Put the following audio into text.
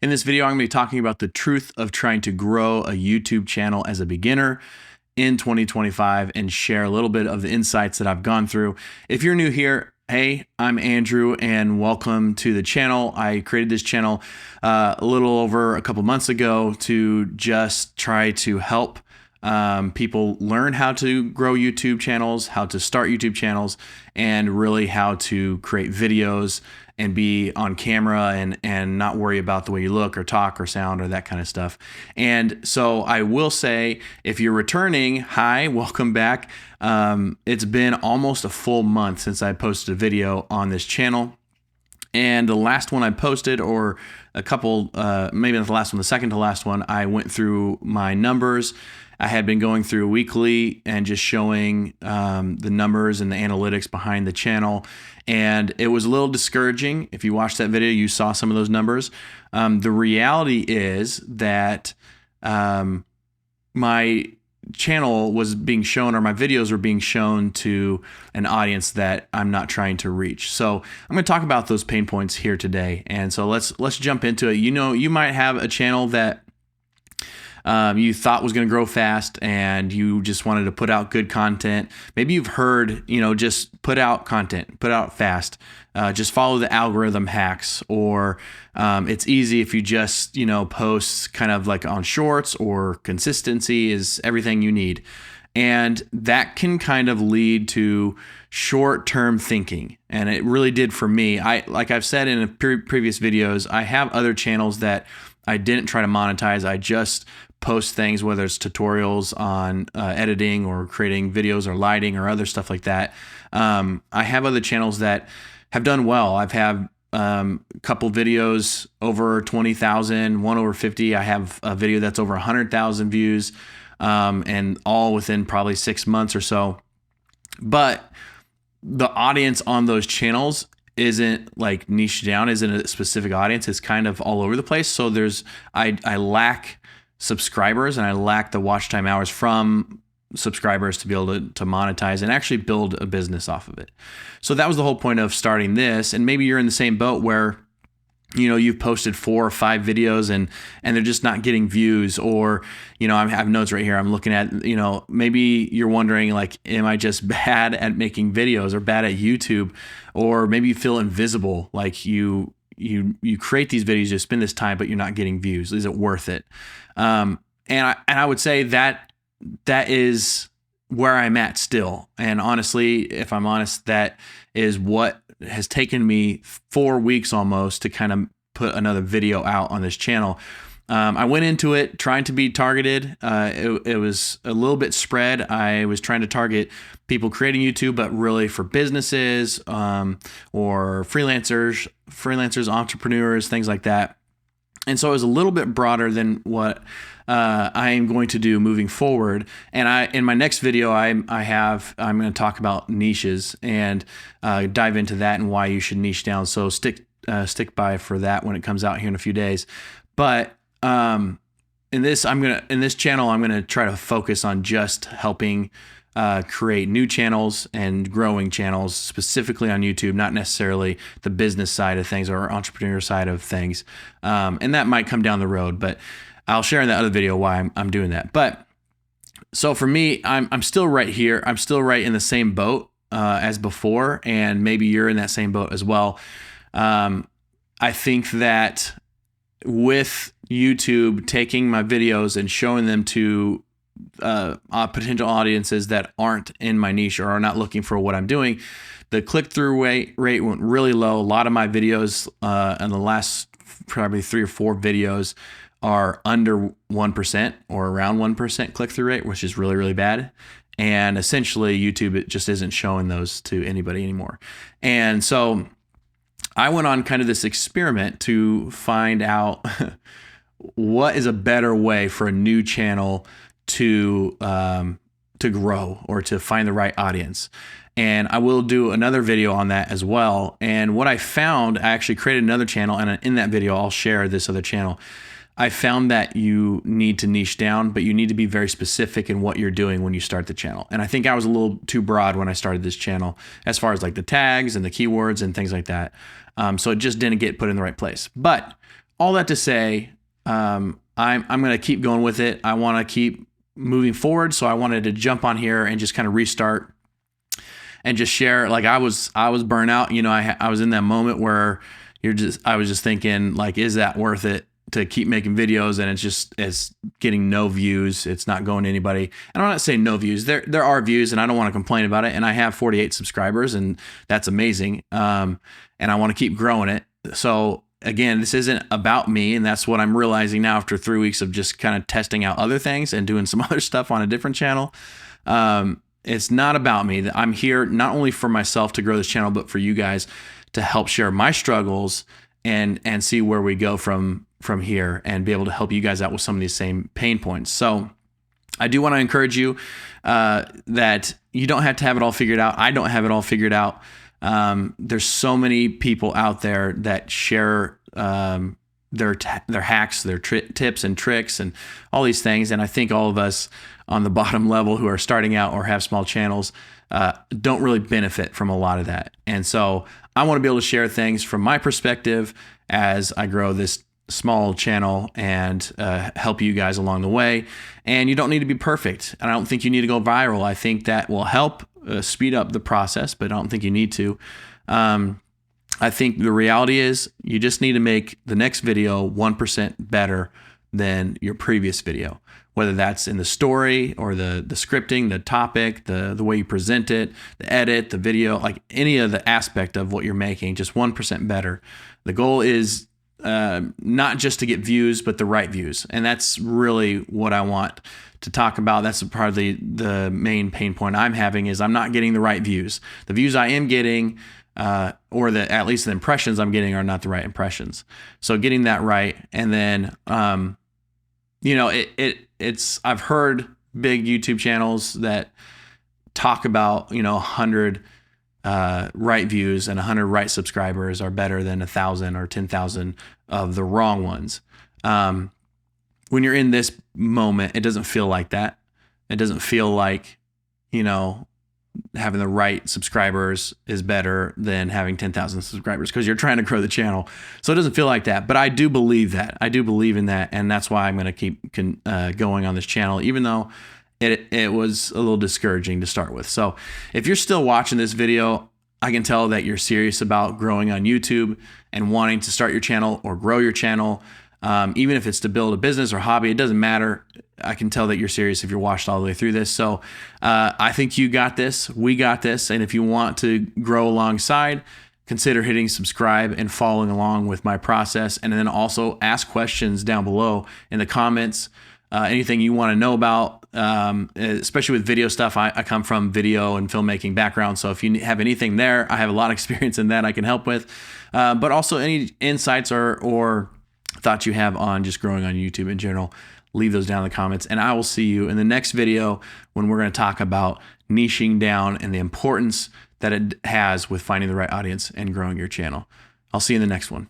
In this video, I'm going to be talking about the truth of trying to grow a YouTube channel as a beginner in 2025 and share a little bit of the insights that I've gone through. If you're new here, hey, I'm Andrew and welcome to the channel. I created this channel a little over a couple months ago to just try to help people learn how to grow YouTube channels, how to start YouTube channels, and really how to create videos and be on camera and not worry about the way you look or talk or sound or that kind of stuff. And so I will say, if you're returning, hi, welcome back. It's been almost a full month since I posted a video on this channel. And the last one I posted, or a couple, maybe not the last one, the second to last one, I went through my numbers. I had been going through weekly and just showing the numbers and the analytics behind the channel. And it was a little discouraging. If you watched that video, you saw some of those numbers. The reality is that my channel was being shown, or my videos were being shown to an audience that I'm not trying to reach. So I'm going to talk about those pain points here today. And so let's jump into it. You know, you might have a channel that you thought was going to grow fast and you just wanted to put out good content. Maybe you've heard, just put out content, put out fast, just follow the algorithm hacks, or it's easy if you just, post kind of like on shorts, or consistency is everything you need. And that can kind of lead to short-term thinking. And it really did for me. Like I've said in previous videos, I have other channels that I didn't try to monetize. I just post things, whether it's tutorials on editing or creating videos or lighting or other stuff like that. I have other channels that have done well. I've had a couple videos over 20,000, one over 50. I have a video that's over 100,000 views, and all within probably 6 months or so. But the audience on those channels isn't like niche down, isn't a specific audience. It's kind of all over the place. So I lack subscribers and I lack the watch time hours from subscribers to be able to monetize and actually build a business off of it. So that was the whole point of starting this. And maybe you're in the same boat where you've posted 4 or 5 videos and they're just not getting views, or, I have notes right here. I'm looking at, maybe you're wondering, like, am I just bad at making videos or bad at YouTube? Or maybe you feel invisible, like you create these videos, you spend this time, but you're not getting views. Is it worth it? And I would say that is where I'm at still. And honestly, if I'm honest, that is what has taken me 4 weeks almost to kind of put another video out on this channel. I went into it trying to be targeted. It was a little bit spread. I was trying to target people creating YouTube, but really for businesses, or freelancers, entrepreneurs, things like that. And so it was a little bit broader than what I am going to do moving forward. And in my next video, I'm going to talk about niches and dive into that and why you should niche down. So stick by for that when it comes out here in a few days. But in this channel, I'm gonna try to focus on just helping create new channels and growing channels, specifically on YouTube, not necessarily the business side of things or entrepreneur side of things. And that might come down the road, but I'll share in that other video why I'm doing that. But so for me, I'm still right here. I'm still right in the same boat as before, and maybe you're in that same boat as well. I think that with YouTube taking my videos and showing them to potential audiences that aren't in my niche or are not looking for what I'm doing, the click-through rate went really low. A lot of my videos in the last probably 3 or 4 videos are under 1% or around 1% click-through rate, which is really, really bad. And essentially YouTube, it just isn't showing those to anybody anymore. And so I went on kind of this experiment to find out what is a better way for a new channel to grow or to find the right audience. And I will do another video on that as well. And what I found, I actually created another channel, and in that video, I'll share this other channel. I found that you need to niche down, but you need to be very specific in what you're doing when you start the channel. And I think I was a little too broad when I started this channel as far as like the tags and the keywords and things like that. So it just didn't get put in the right place. But all that to say, I'm going to keep going with it. I want to keep moving forward. So I wanted to jump on here and just kind of restart and just share. Like I was burnt out. You know, I was in that moment where I was just thinking, like, is that worth it to keep making videos? And it's getting no views. It's not going to anybody. And I'm not saying no views. There are views, and I don't want to complain about it. And I have 48 subscribers, and that's amazing. And I want to keep growing it. So again, this isn't about me, and that's what I'm realizing now after 3 weeks of just kind of testing out other things and doing some other stuff on a different channel. It's not about me. I'm here not only for myself to grow this channel, but for you guys to help share my struggles and see where we go from here, and be able to help you guys out with some of these same pain points. So I do want to encourage you that you don't have to have it all figured out. I don't have it all figured out. There's so many people out there that share their hacks, their tips and tricks and all these things. And I think all of us on the bottom level who are starting out or have small channels don't really benefit from a lot of that. And so I want to be able to share things from my perspective as I grow this small channel and help you guys along the way. And you don't need to be perfect. And I don't think you need to go viral. I think that will help speed up the process, but I don't think you need to. I think the reality is you just need to make the next video 1% better than your previous video, whether that's in the story or the scripting, the topic, the way you present it, the edit, the video, like any of the aspect of what you're making, just 1% better. The goal is not just to get views, but the right views. And that's really what I want to talk about. That's probably the main pain point I'm having, is I'm not getting the right views. The views I am getting, or at least the impressions I'm getting, are not the right impressions. So getting that right. And then, you know, I've heard big YouTube channels that talk about, you know, 100 right views and 100 right subscribers are better than 1,000 or 10,000 of the wrong ones. When you're in this moment, it doesn't feel like that. It doesn't feel like, you know, having the right subscribers is better than having 10,000 subscribers, because you're trying to grow the channel. So it doesn't feel like that, but I do believe that. I do believe in that. And that's why I'm going to keep going on this channel, even though it was a little discouraging to start with. So if you're still watching this video, I can tell that you're serious about growing on YouTube and wanting to start your channel or grow your channel. Even if it's to build a business or hobby, it doesn't matter. I can tell that you're serious if you're watched all the way through this. So I think you got this. We got this. And if you want to grow alongside, consider hitting subscribe and following along with my process. And then also ask questions down below in the comments. Anything you want to know about, especially with video stuff. I come from video and filmmaking background. So if you have anything there, I have a lot of experience in that I can help with. But also any insights or thoughts you have on just growing on YouTube in general, leave those down in the comments. And I will see you in the next video when we're going to talk about niching down and the importance that it has with finding the right audience and growing your channel. I'll see you in the next one.